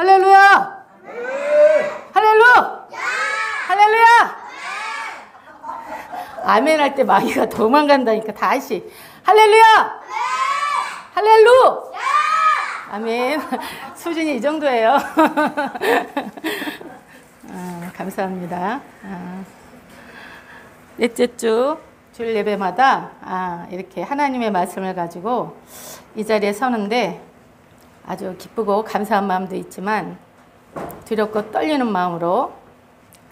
할렐루야! 할렐루야! 할렐루야! 아멘 할 때 마귀가 도망간다니까. 다시 할렐루야! 할렐루! 아멘. 수준이 이 정도예요. 감사합니다. 넷째 주 주일 예배마다 이렇게 하나님의 말씀을 가지고 이 자리에 서는데 아주 기쁘고 감사한 마음도 있지만 두렵고 떨리는 마음으로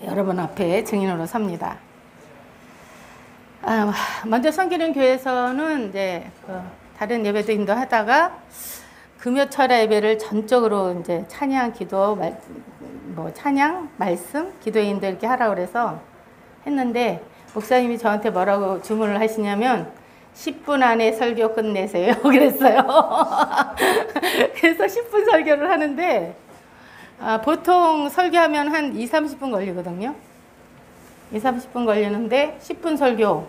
여러분 앞에 증인으로 섭니다. 먼저 섬기는 교회에서는 이제 다른 예배도 인도하다가 금요철야 예배를 전적으로 이제 찬양, 기도, 찬양, 말씀, 기도인들 이렇게 하라고 그래서 했는데 목사님이 저한테 뭐라고 주문을 하시냐면 10분 안에 설교 끝내세요. 그랬어요. 그래서 10분 설교를 하는데 보통 설교하면 한 2-30분 걸리거든요. 2-30분 걸리는데 10분 설교.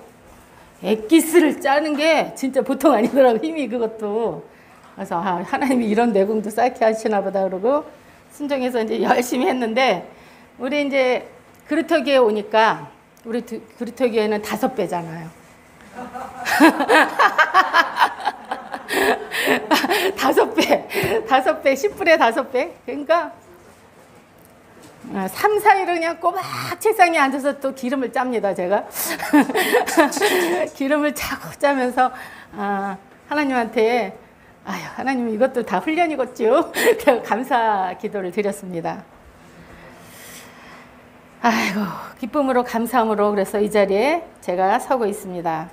엑기스를 짜는 게 진짜 보통 아니더라고, 힘이 그것도. 그래서 하나님이 이런 내공도 쌓게 하시나 보다 그러고 순종해서 이제 열심히 했는데 우리 이제 그루터기에 오니까 우리 그루터기에는 5배잖아요. 5배, 10분에 5배. 그러니까 3-4일을 그냥 꼬박 책상에 앉아서 또 기름을 짭니다, 제가. 기름을 짜고 짜면서 하나님한테 하나님 이것도 다 훈련이겠죠. 감사 기도를 드렸습니다. 아이고, 기쁨으로 감사함으로 그래서 이 자리에 제가 서고 있습니다.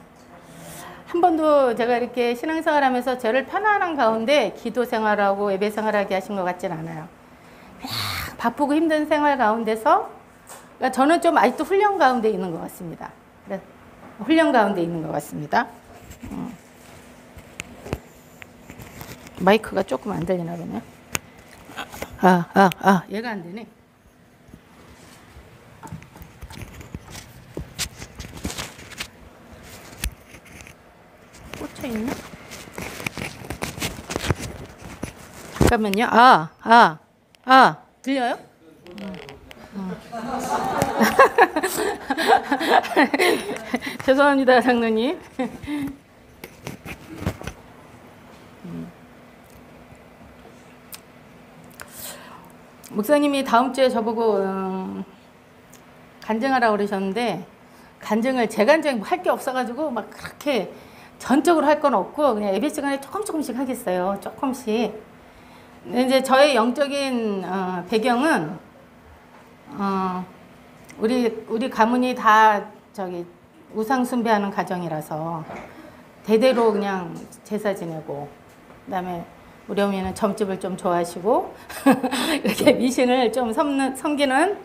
한 번도 제가 이렇게 신앙생활 하면서 저를 편안한 가운데 기도 생활하고 예배 생활하게 하신 것 같진 않아요. 바쁘고 힘든 생활 가운데서 그러니까 저는 좀 아직도 훈련 가운데 있는 것 같습니다. 훈련 가운데 있는 것 같습니다. 마이크가 조금 안 들리나 보네. 얘가 안 되네. 꽂혀 있나? 잠깐만요. 들려요? 죄송합니다, 장로님. 목사님이 다음 주에 저보고 간증하라고 그러셨는데 간증을 제 간증 할 게 없어가지고 막 그렇게 전적으로 할 건 없고 그냥 예배 시간에 조금씩 하겠어요. 조금씩. 근데 이제 저의 영적인 배경은 우리 가문이 다 우상 숭배하는 가정이라서 대대로 그냥 제사 지내고 그다음에 우리 어머니는 점집을 좀 좋아하시고 이렇게 미신을 좀 섬기는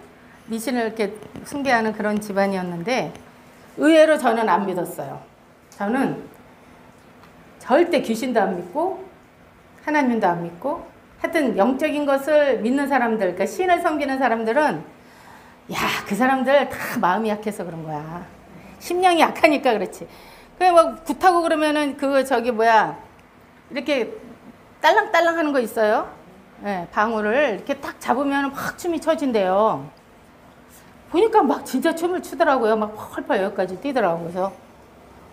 미신을 이렇게 숭배하는 그런 집안이었는데 의외로 저는 안 믿었어요. 저는 절대 귀신도 안 믿고 하나님도 안 믿고 하여튼 영적인 것을 믿는 사람들, 그러니까 신을 섬기는 사람들은 그 사람들 다 마음이 약해서 그런 거야. 심령이 약하니까 그렇지. 그냥 막 굿하고 그러면은 이렇게 딸랑딸랑 하는 거 있어요. 네, 방울을 이렇게 딱 잡으면 막 춤이 춰진대요. 보니까 막 진짜 춤을 추더라고요. 막 펄펄 여기까지 뛰더라고요. 그래서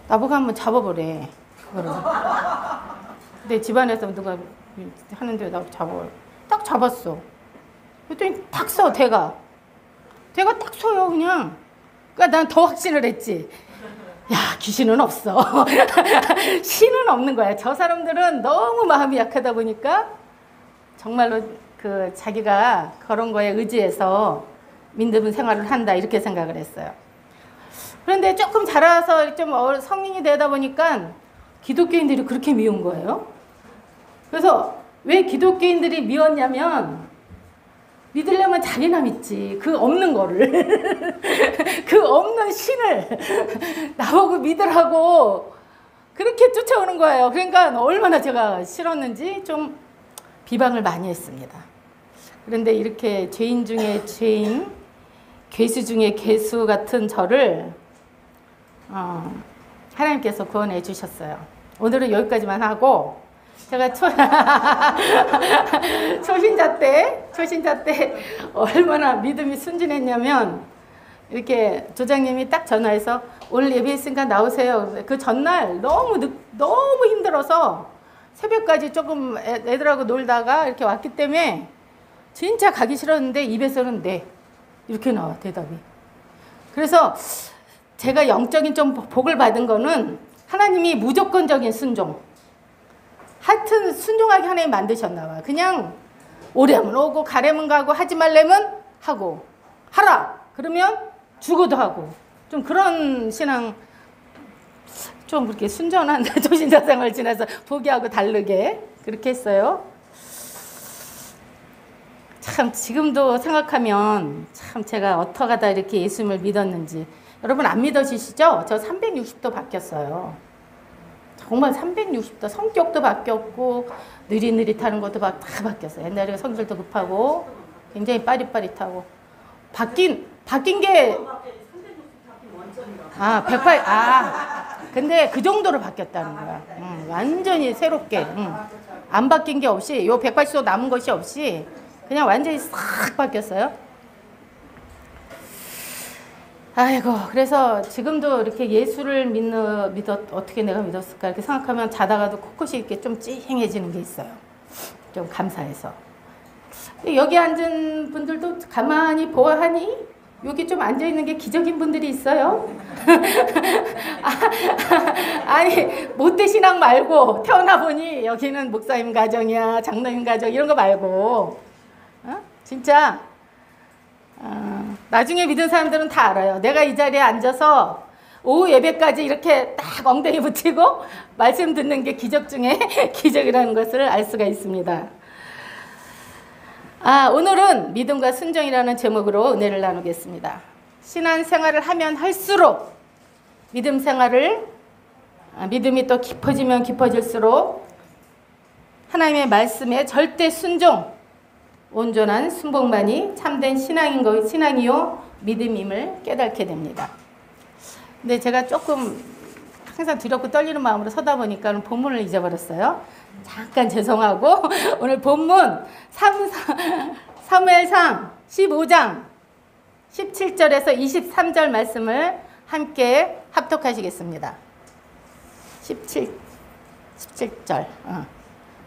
나보고 한번 잡아보래. 그거를. 근데 집안에서 누가 하는데 나 딱 잡았어. 그랬더니 딱 서, 대가 딱 서요, 그냥. 그러니까 난 더 확신을 했지. 귀신은 없어. 신은 없는 거야. 저 사람들은 너무 마음이 약하다 보니까 정말로 자기가 그런 거에 의지해서 믿는 생활을 한다 이렇게 생각을 했어요. 그런데 조금 자라서 좀 성인이 되다 보니까 기독교인들이 그렇게 미운 거예요. 그래서 왜 기독교인들이 미웠냐면 믿으려면 자기나 믿지. 그 없는 거를. 그 없는 신을 나보고 믿으라고 그렇게 쫓아오는 거예요. 그러니까 얼마나 제가 싫었는지 좀 비방을 많이 했습니다. 그런데 이렇게 죄인 중에 죄인, 괴수 중에 괴수 같은 저를 하나님께서 구원해 주셨어요. 오늘은 여기까지만 하고 제가 초신자 때 초신자 때 얼마나 믿음이 순진했냐면 이렇게 조장님이 딱 전화해서 오늘 예배 있으니까 나오세요. 그 전날 너무 힘들어서 새벽까지 조금 애들하고 놀다가 이렇게 왔기 때문에 진짜 가기 싫었는데 입에서는 네 이렇게 나와 대답이. 그래서 제가 영적인 좀 복을 받은 거는 하나님이 무조건적인 순종. 하여튼 순종하게 하나님 만드셨나 봐. 그냥 오려면 오고 가려면 가고 하지 말려면 하고 하라 그러면 죽어도 하고 좀 그런 신앙 좀 그렇게 순전한 초신자 생활 지나서 보기하고 다르게 그렇게 했어요. 참 지금도 생각하면 참 제가 어떡하다 이렇게 예수님을 믿었는지. 여러분 안 믿어지시죠? 저 360도 바뀌었어요. 정말 360도 성격도 바뀌었고 느릿느릿하는 것도 다 바뀌었어요. 옛날에 성질도 급하고 굉장히 빠릿빠릿하고 바뀐 게 108 근데 그 정도로 바뀌었다는 거야. 완전히 새롭게 안 바뀐 게 없이 요 180도 남은 것이 없이 그냥 완전히 싹 바뀌었어요. 아이고 그래서 지금도 이렇게 예수를 어떻게 내가 믿었을까 이렇게 생각하면 자다가도 코끝이 이렇게 좀 찡해지는 게 있어요. 좀 감사해서. 여기 앉은 분들도 가만히 보아하니 여기 좀 앉아있는 게 기적인 분들이 있어요. 아니 못되신앙 말고 태어나보니 여기는 목사님 가정이야 장로님 가정 이런 거 말고 진짜 나중에 믿은 사람들은 다 알아요. 내가 이 자리에 앉아서 오후 예배까지 이렇게 딱 엉덩이 붙이고 말씀 듣는 게 기적 중에 기적이라는 것을 알 수가 있습니다. 오늘은 믿음과 순종이라는 제목으로 은혜를 나누겠습니다. 신앙생활을 하면 할수록 믿음이 또 깊어지면 깊어질수록 하나님의 말씀에 절대 순종, 온전한 순복만이 참된 신앙이요 믿음임을 깨닫게 됩니다. 근데 제가 조금 항상 두렵고 떨리는 마음으로 서다 보니까 본문을 잊어버렸어요. 잠깐 죄송하고 오늘 본문 사무엘상 15장 17절에서 23절 말씀을 함께 합독하시겠습니다. 17절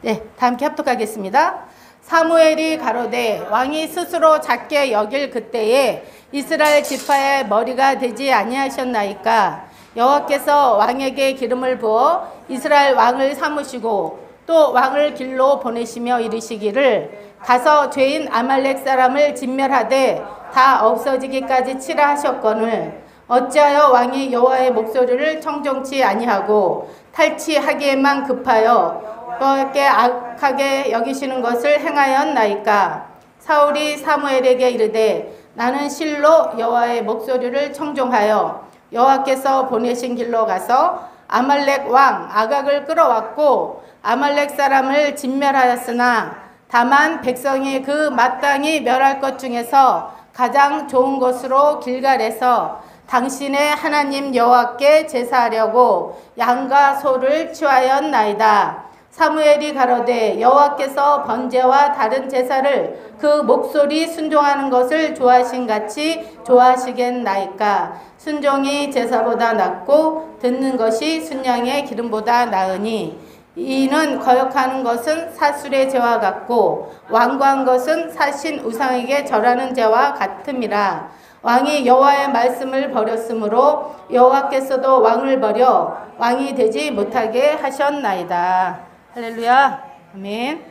네, 다 함께 합독하겠습니다. 사무엘이 가로되 왕이 스스로 작게 여길 그때에 이스라엘 지파의 머리가 되지 아니하셨나이까. 여호와께서 왕에게 기름을 부어 이스라엘 왕을 삼으시고 또 왕을 길로 보내시며 이르시기를 가서 죄인 아말렉 사람을 진멸하되 다 없어지기까지 치라 하셨거늘 어찌하여 왕이 여호와의 목소리를 청종치 아니하고 탈취하기에만 급하여 여호와께 악하게 여기시는 것을 행하였나이까. 사울이 사무엘에게 이르되 나는 실로 여호와의 목소리를 청종하여 여호와께서 보내신 길로 가서 아말렉 왕 아각을 끌어왔고 아말렉 사람을 진멸하였으나 다만 백성이 그 마땅히 멸할 것 중에서 가장 좋은 것으로 길갈에서 당신의 하나님 여호와께 제사하려고 양과 소를 취하였나이다. 사무엘이 가로되 여호와께서 번제와 다른 제사를 그 목소리 순종하는 것을 좋아하신 같이 좋아하시겠나이까. 순종이 제사보다 낫고 듣는 것이 순양의 기름보다 나으니 이는 거역하는 것은 사술의 죄와 같고 완고한 것은 사신 우상에게 절하는 죄와 같음이라. 왕이 여호와의 말씀을 버렸으므로 여호와께서도 왕을 버려 왕이 되지 못하게 하셨나이다. 할렐루야. 아멘.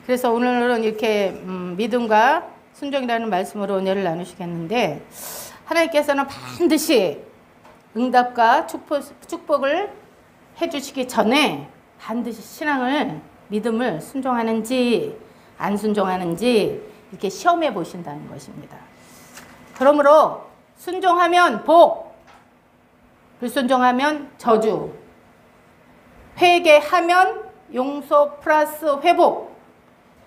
그래서 오늘은 이렇게 믿음과 순종이라는 말씀으로 은혜를 나누시겠는데 하나님께서는 반드시 응답과 축복을 해주시기 전에 반드시 신앙을 믿음을 순종하는지 안 순종하는지 이렇게 시험해 보신다는 것입니다. 그러므로 순종하면 복, 불순종하면 저주, 회개하면 용서 플러스 회복,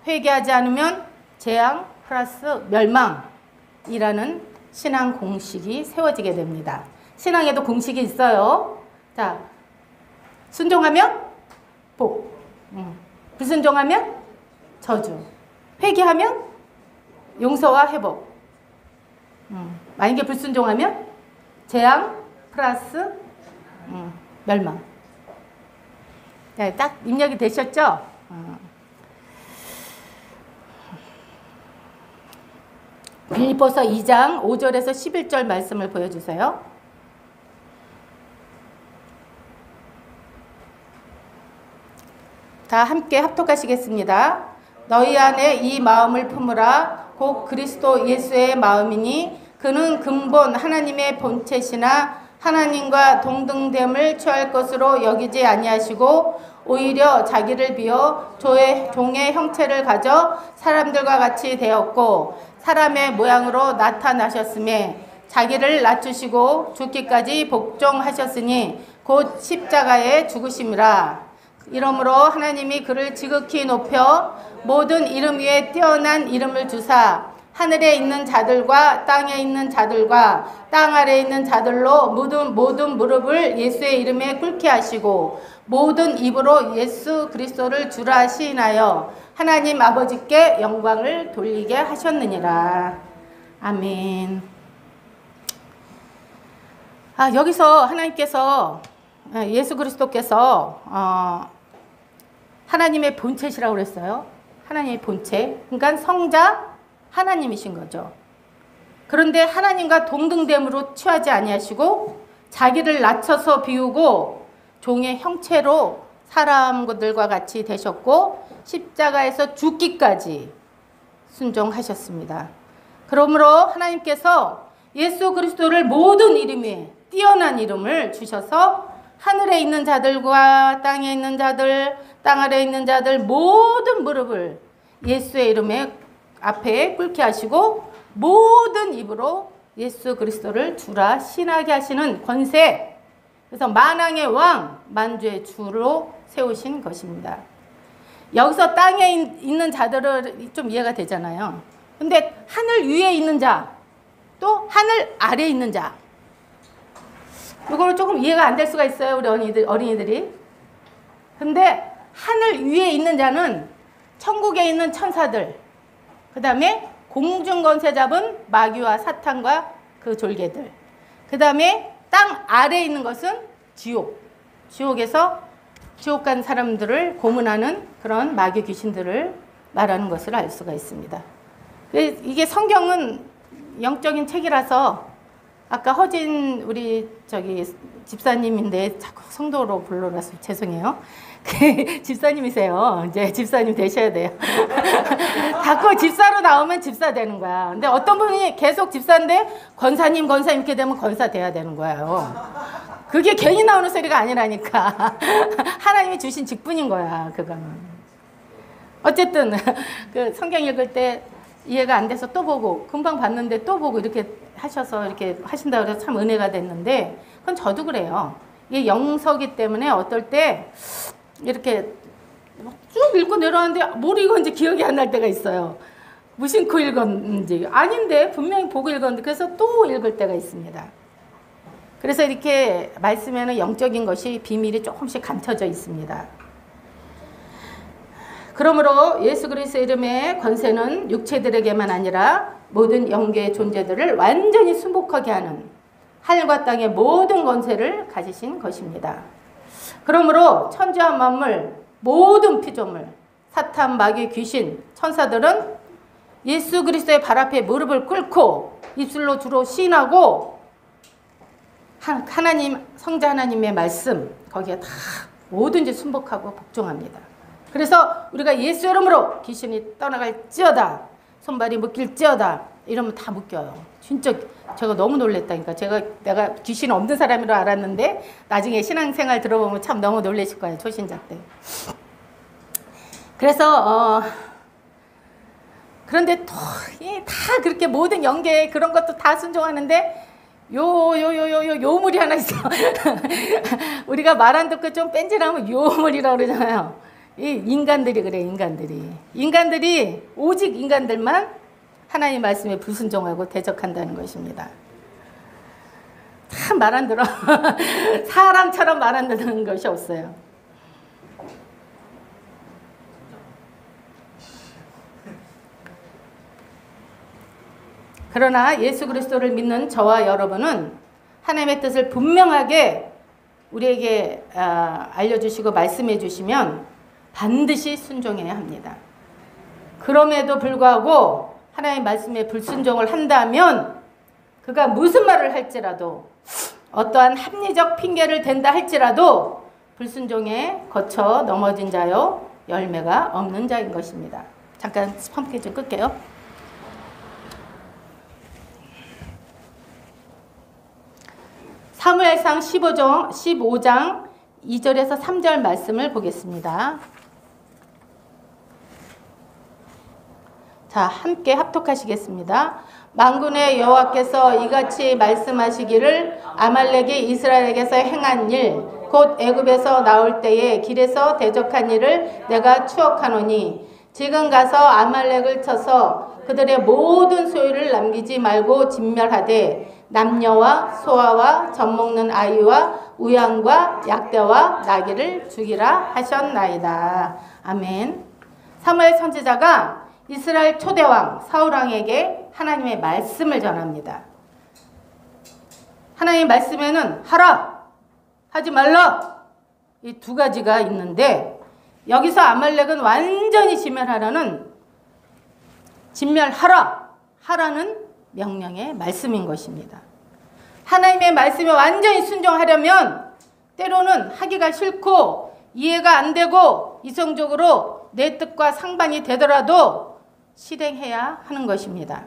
회개하지 않으면 재앙 플러스 멸망이라는 신앙 공식이 세워지게 됩니다. 신앙에도 공식이 있어요. 자, 순종하면 복, 불순종하면 저주. 회개하면 용서와 회복. 만약에 불순종하면 재앙 플러스 멸망. 네, 딱 입력이 되셨죠? 빌립보서 2장 5절에서 11절 말씀을 보여주세요. 다 함께 합독하시겠습니다. 너희 안에 이 마음을 품으라. 곧 그리스도 예수의 마음이니 그는 근본 하나님의 본체시나 하나님과 동등됨을 취할 것으로 여기지 아니하시고 오히려 자기를 비워 종의 형체를 가져 사람들과 같이 되었고 사람의 모양으로 나타나셨음에 자기를 낮추시고 죽기까지 복종하셨으니 곧 십자가에 죽으심이라. 이러므로 하나님이 그를 지극히 높여 모든 이름 위에 뛰어난 이름을 주사 하늘에 있는 자들과 땅에 있는 자들과 땅 아래에 있는 자들로 모든 무릎을 예수의 이름에 꿇게 하시고 모든 입으로 예수 그리스도를 주라 시인하여 하나님 아버지께 영광을 돌리게 하셨느니라. 아멘. 여기서 하나님께서 예수 그리스도께서 하나님의 본체시라고 그랬어요. 하나님의 본체. 그러니까 성자 하나님이신 거죠. 그런데 하나님과 동등됨으로 취하지 아니하시고 자기를 낮춰서 비우고 종의 형체로 사람들과 같이 되셨고 십자가에서 죽기까지 순종하셨습니다. 그러므로 하나님께서 예수 그리스도를 모든 이름에 뛰어난 이름을 주셔서 하늘에 있는 자들과 땅에 있는 자들, 땅 아래에 있는 자들 모든 무릎을 예수의 이름에 앞에 꿇게 하시고 모든 입으로 예수 그리스도를 주라 신하게 하시는 권세. 그래서 만왕의 왕, 만주의 주로 세우신 것입니다. 여기서 땅에 있는 자들은 좀 이해가 되잖아요. 근데 하늘 위에 있는 자, 또 하늘 아래에 있는 자. 이거는 조금 이해가 안 될 수가 있어요, 우리 어린이들이. 근데 하늘 위에 있는 자는 천국에 있는 천사들, 그 다음에 공중권세 잡은 마귀와 사탄과 그 졸개들, 그 다음에 땅 아래에 있는 것은 지옥. 지옥에서 지옥 간 사람들을 고문하는 그런 마귀 귀신들을 말하는 것을 알 수가 있습니다. 이게 성경은 영적인 책이라서 아까 허진 우리 집사님인데 자꾸 성도로 불러라서 죄송해요. 집사님이세요. 이제 집사님 되셔야 돼요. 자꾸 집사로 나오면 집사 되는 거야. 근데 어떤 분이 계속 집사인데 권사님 이렇게 되면 권사 돼야 되는 거예요. 그게 괜히 나오는 소리가 아니라니까. 하나님이 주신 직분인 거야, 그거는. 어쨌든 그 성경 읽을 때 이해가 안 돼서 또 보고 금방 봤는데 또 보고 이렇게 하셔서 이렇게 하신다고 해서 참 은혜가 됐는데 그건 저도 그래요. 이게 영서기 때문에 어떨 때 이렇게 쭉 읽고 내려왔는데 뭘 읽었는지 기억이 안 날 때가 있어요. 무심코 읽었는지 아닌데 분명히 보고 읽었는데 그래서 또 읽을 때가 있습니다. 그래서 이렇게 말씀에는 영적인 것이 비밀이 조금씩 감춰져 있습니다. 그러므로 예수 그리스도의 이름의 권세는 육체들에게만 아니라 모든 영계의 존재들을 완전히 순복하게 하는 하늘과 땅의 모든 권세를 가지신 것입니다. 그러므로 천지와 만물, 모든 피조물, 사탄, 마귀, 귀신, 천사들은 예수 그리스도의 발 앞에 무릎을 꿇고 입술로 주로 시인하고 하나님, 성자 하나님의 말씀 거기에 다 뭐든지 순복하고 복종합니다. 그래서 우리가 예수 이름으로 귀신이 떠나갈지어다, 손발이 묶일지어다 이러면 다 묶여요. 진짜 제가 너무 놀랬다니까. 내가 귀신 없는 사람으로 알았는데 나중에 신앙생활 들어보면 참 너무 놀라실 거예요. 초신자 때. 그래서 그런데 다 그렇게 모든 영계 그런 것도 다 순종하는데 요물이 하나 있어. 우리가 말 안 듣고 좀 뺀질하면 요물이라고 그러잖아요. 이 인간들이 그래, 인간들이 오직 인간들만 하나님 말씀에 불순종하고 대적한다는 것입니다. 참 말 안 들어. 사람처럼 말 안 듣는 것이 없어요. 그러나 예수 그리스도를 믿는 저와 여러분은 하나님의 뜻을 분명하게 우리에게 알려주시고 말씀해 주시면 반드시 순종해야 합니다. 그럼에도 불구하고 하나님의 말씀에 불순종을 한다면 그가 무슨 말을 할지라도 어떠한 합리적 핑계를 댄다 할지라도 불순종에 거쳐 넘어진 자요 열매가 없는 자인 것입니다. 잠깐 펌프 좀 끌게요. 사무엘상 15장 2절에서 3절 말씀을 보겠습니다. 자, 함께 합독하시겠습니다. 만군의 여호와께서 이같이 말씀하시기를 아말렉이 이스라엘에게서 행한 일 곧 애굽에서 나올 때에 길에서 대적한 일을 내가 추억하노니 지금 가서 아말렉을 쳐서 그들의 모든 소유를 남기지 말고 진멸하되 남녀와 소아와 젖먹는 아이와 우양과 약대와 나귀를 죽이라 하셨나이다. 아멘. 사무엘 선지자가 이스라엘 초대왕 사울왕에게 하나님의 말씀을 전합니다. 하나님의 말씀에는 하라, 하지 말라 이 두 가지가 있는데 여기서 아말렉은 완전히 진멸하라 하라는 명령의 말씀인 것입니다. 하나님의 말씀에 완전히 순종하려면 때로는 하기가 싫고 이해가 안 되고 이성적으로 내 뜻과 상반이 되더라도 실행해야 하는 것입니다.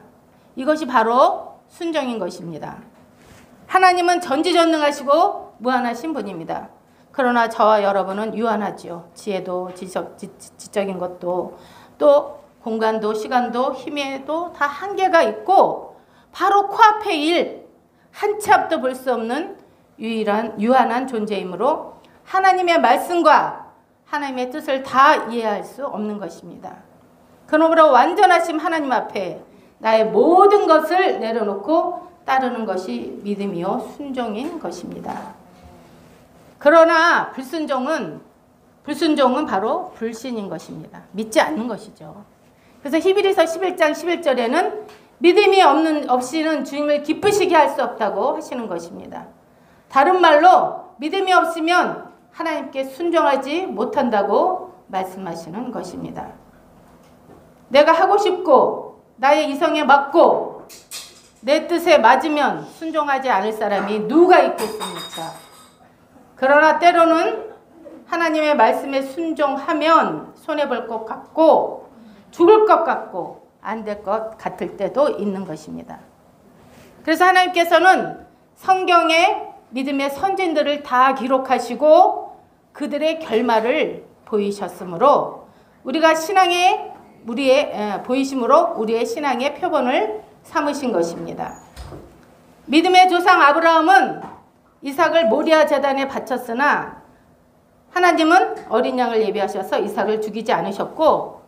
이것이 바로 순종인 것입니다. 하나님은 전지전능하시고 무한하신 분입니다. 그러나 저와 여러분은 유한하지요. 지혜도 지적인 것도 또 공간도 시간도 힘에도 다 한계가 있고 바로 코앞의 일 한 치 앞도 볼 수 없는 유한한 존재이므로 하나님의 말씀과 하나님의 뜻을 다 이해할 수 없는 것입니다. 그러므로 완전하신 하나님 앞에 나의 모든 것을 내려놓고 따르는 것이 믿음이요 순종인 것입니다. 그러나 불순종은 바로 불신인 것입니다. 믿지 않는 것이죠. 그래서 히브리서 11장 11절에는 믿음이 없이는 주님을 기쁘시게 할 수 없다고 하시는 것입니다. 다른 말로 믿음이 없으면 하나님께 순종하지 못한다고 말씀하시는 것입니다. 내가 하고 싶고 나의 이성에 맞고 내 뜻에 맞으면 순종하지 않을 사람이 누가 있겠습니까? 그러나 때로는 하나님의 말씀에 순종하면 손해볼 것 같고 죽을 것 같고 안 될 것 같을 때도 있는 것입니다. 그래서 하나님께서는 성경에 믿음의 선진들을 다 기록하시고 그들의 결말을 보이셨으므로 우리의 신앙의 표본을 삼으신 것입니다. 믿음의 조상 아브라함은 이삭을 모리아 제단에 바쳤으나 하나님은 어린 양을 예비하셔서 이삭을 죽이지 않으셨고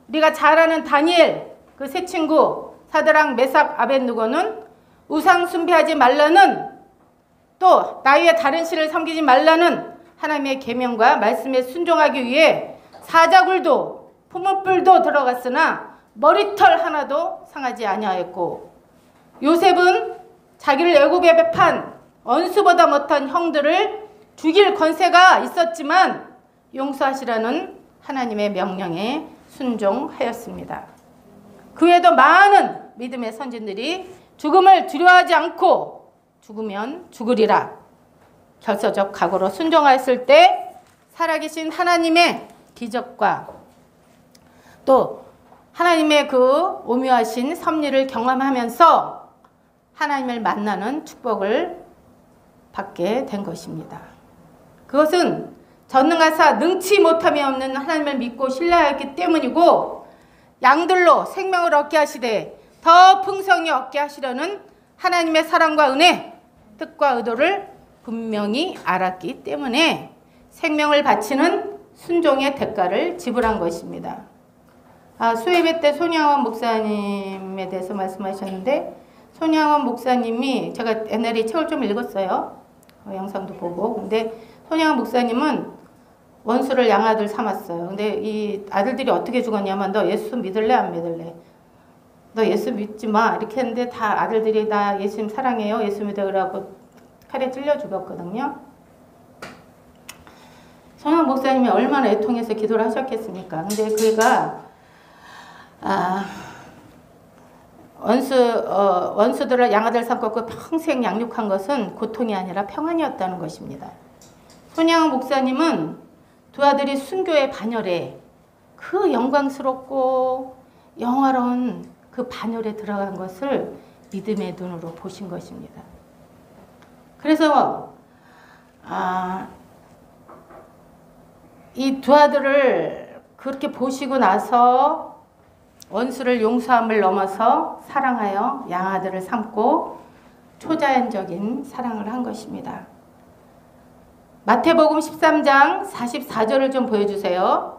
우리가 잘 아는 다니엘 그 세 친구 사드락 메삭 아벳느고는 우상 숭배하지 말라는 또 나의 다른 신을 섬기지 말라는 하나님의 계명과 말씀에 순종하기 위해 사자굴도 포문불도 들어갔으나 머리털 하나도 상하지 아니하였고 요셉은 자기를 애굽에 배판 원수보다 못한 형들을 죽일 권세가 있었지만 용서하시라는 하나님의 명령에 순종하였습니다. 그 외에도 많은 믿음의 선진들이 죽음을 두려워하지 않고 죽으면 죽으리라 결사적 각오로 순종하였을 때 살아계신 하나님의 기적과 또 하나님의 그 오묘하신 섭리를 경험하면서 하나님을 만나는 축복을 받게 된 것입니다. 그것은 전능하사 능치 못함이 없는 하나님을 믿고 신뢰하였기 때문이고 양들로 생명을 얻게 하시되 더 풍성히 얻게 하시려는 하나님의 사랑과 은혜, 뜻과 의도를 분명히 알았기 때문에 생명을 바치는 순종의 대가를 지불한 것입니다. 수예배 때 손양원 목사님에 대해서 말씀하셨는데 손양원 목사님이 제가 옛날에 책을 좀 읽었어요. 영상도 보고. 근데 손양원 목사님은 원수를 양아들 삼았어요. 근데 이 아들들이 어떻게 죽었냐면 너 예수 믿을래 안 믿을래? 너 예수 믿지 마 이렇게 했는데 다 아들들이 나 예수님 사랑해요 예수 믿어 그러고 칼에 찔려 죽었거든요. 성현 목사님이 얼마나 애통해서 기도를 하셨겠습니까? 근데 그가 원수들을 양아들 삼고 평생 양육한 것은 고통이 아니라 평안이었다는 것입니다. 손양은 목사님은 두 아들이 순교의 반열에 그 영광스럽고 영화로운 그 반열에 들어간 것을 믿음의 눈으로 보신 것입니다. 그래서 이 두 아들을 그렇게 보시고 나서 원수를 용서함을 넘어서 사랑하여 양아들을 삼고 초자연적인 사랑을 한 것입니다. 마태복음 13장 44절을 좀 보여주세요.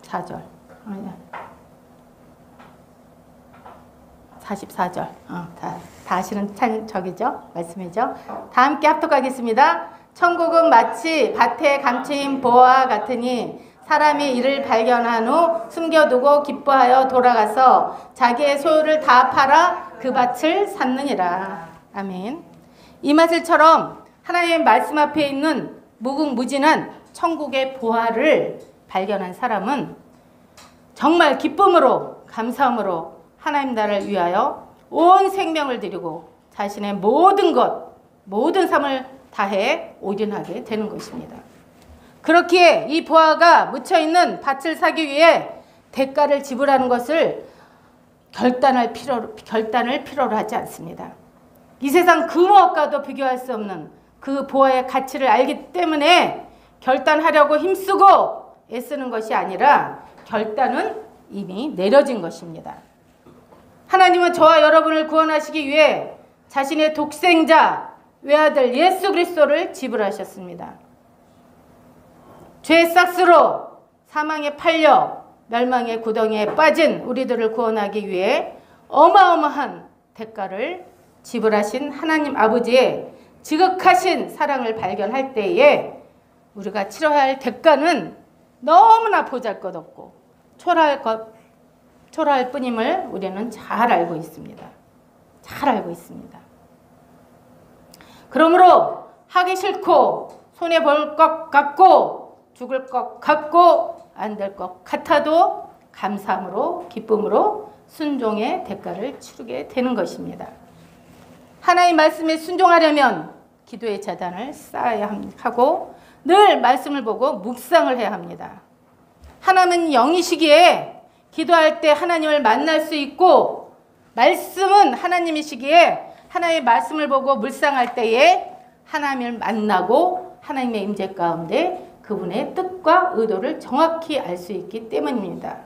4절. 아니야. 44절. 다시는 저기죠. 말씀이죠. 다 함께 합독하겠습니다. 천국은 마치 밭에 감추인 보화와 같으니 사람이 이를 발견한 후 숨겨두고 기뻐하여 돌아가서 자기의 소유를 다 팔아 그 밭을 샀느니라. 아멘. 이 말씀처럼 하나님의 말씀 앞에 있는 무궁무진한 천국의 보화를 발견한 사람은 정말 기쁨으로 감사함으로 하나님 나라를 위하여 온 생명을 드리고 자신의 모든 것, 모든 삶을 다해 올인하게 되는 것입니다. 그렇기에 이 보화가 묻혀있는 밭을 사기 위해 대가를 지불하는 것을 결단을 필요로 하지 않습니다. 이 세상 그 무엇과도 비교할 수 없는 그 보화의 가치를 알기 때문에 결단하려고 힘쓰고 애쓰는 것이 아니라 결단은 이미 내려진 것입니다. 하나님은 저와 여러분을 구원하시기 위해 자신의 독생자 외아들 예수 그리스도를 지불하셨습니다. 죄의 싹스로 사망에 팔려 멸망의 구덩이에 빠진 우리들을 구원하기 위해 어마어마한 대가를 지불하신 하나님 아버지의 지극하신 사랑을 발견할 때에 우리가 치러야 할 대가는 너무나 보잘것없고 초라할 뿐임을 우리는 잘 알고 있습니다. 잘 알고 있습니다. 그러므로 하기 싫고 손해볼 것 같고 죽을 것 같고 안 될 것 같아도 감사함으로 기쁨으로 순종의 대가를 치르게 되는 것입니다. 하나님 말씀에 순종하려면 기도의 재단을 쌓아야 하고 늘 말씀을 보고 묵상을 해야 합니다. 하나님은 영이시기에 기도할 때 하나님을 만날 수 있고 말씀은 하나님이시기에 하나님의 말씀을 보고 묵상할 때에 하나님을 만나고 하나님의 임재 가운데 그분의 뜻과 의도를 정확히 알 수 있기 때문입니다.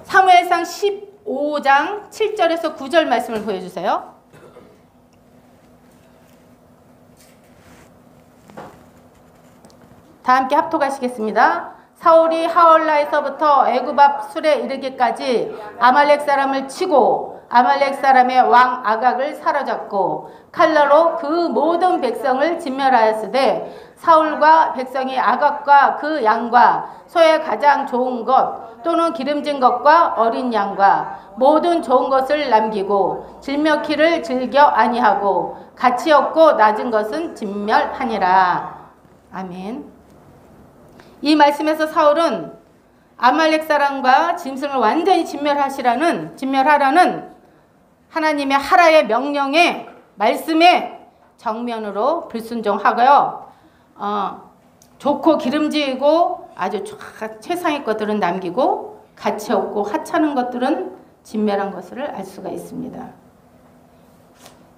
사무엘상 15장 7절에서 9절 말씀을 보여주세요. 다 함께 합독하시겠습니다. 사울이 하올라에서부터 애굽 앞 술에 이르기까지 아말렉 사람을 치고 아말렉 사람의 왕 아각을 사로잡고 칼날로 그 모든 백성을 진멸하였으되 사울과 백성이 아각과 그 양과 소의 가장 좋은 것 또는 기름진 것과 어린 양과 모든 좋은 것을 남기고 질먹기를 즐겨 아니하고 가치 없고 낮은 것은 진멸하니라. 아멘. 이 말씀에서 사울은 아말렉 사람과 짐승을 완전히 진멸하라는 하나님의 하라의 명령에 말씀에 정면으로 불순종하고요. 좋고 기름지고 아주 최상의 것들은 남기고 가치 없고 하찮은 것들은 진멸한 것을 알 수가 있습니다.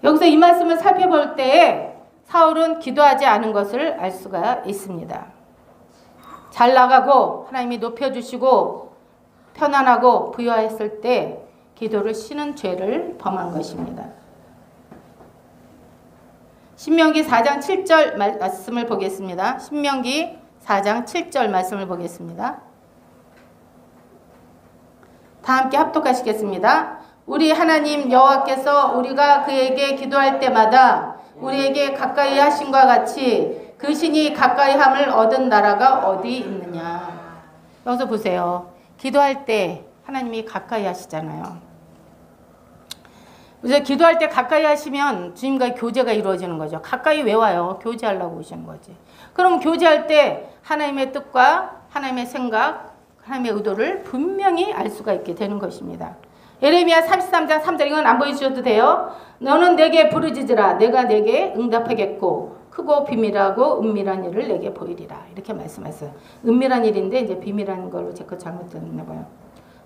여기서 이 말씀을 살펴볼 때에 사울은 기도하지 않은 것을 알 수가 있습니다. 잘 나가고 하나님이 높여주시고 편안하고 부유했을 때 기도를 쉬는 죄를 범한 것입니다. 신명기 4장 7절 말씀을 보겠습니다. 신명기 4장 7절 말씀을 보겠습니다. 다 함께 합독하시겠습니다. 우리 하나님 여호와께서 우리가 그에게 기도할 때마다 우리에게 가까이 하심과 같이 그 신이 가까이함을 얻은 나라가 어디 있느냐. 여기서 보세요. 기도할 때 하나님이 가까이 하시잖아요. 그래서 기도할 때 가까이 하시면 주님과의 교제가 이루어지는 거죠. 가까이 왜 와요? 교제하려고 오시는 거지. 그럼 교제할 때 하나님의 뜻과 하나님의 생각, 하나님의 의도를 분명히 알 수가 있게 되는 것입니다. 예레미야 33장 3절, 이건 안 보여주셔도 돼요. 너는 내게 부르짖으라. 내가 내게 응답하겠고 크고 비밀하고 은밀한 일을 내게 보이리라. 이렇게 말씀하셨어요. 은밀한 일인데 이제 비밀한 걸로 제 거 잘못 들었나 봐요.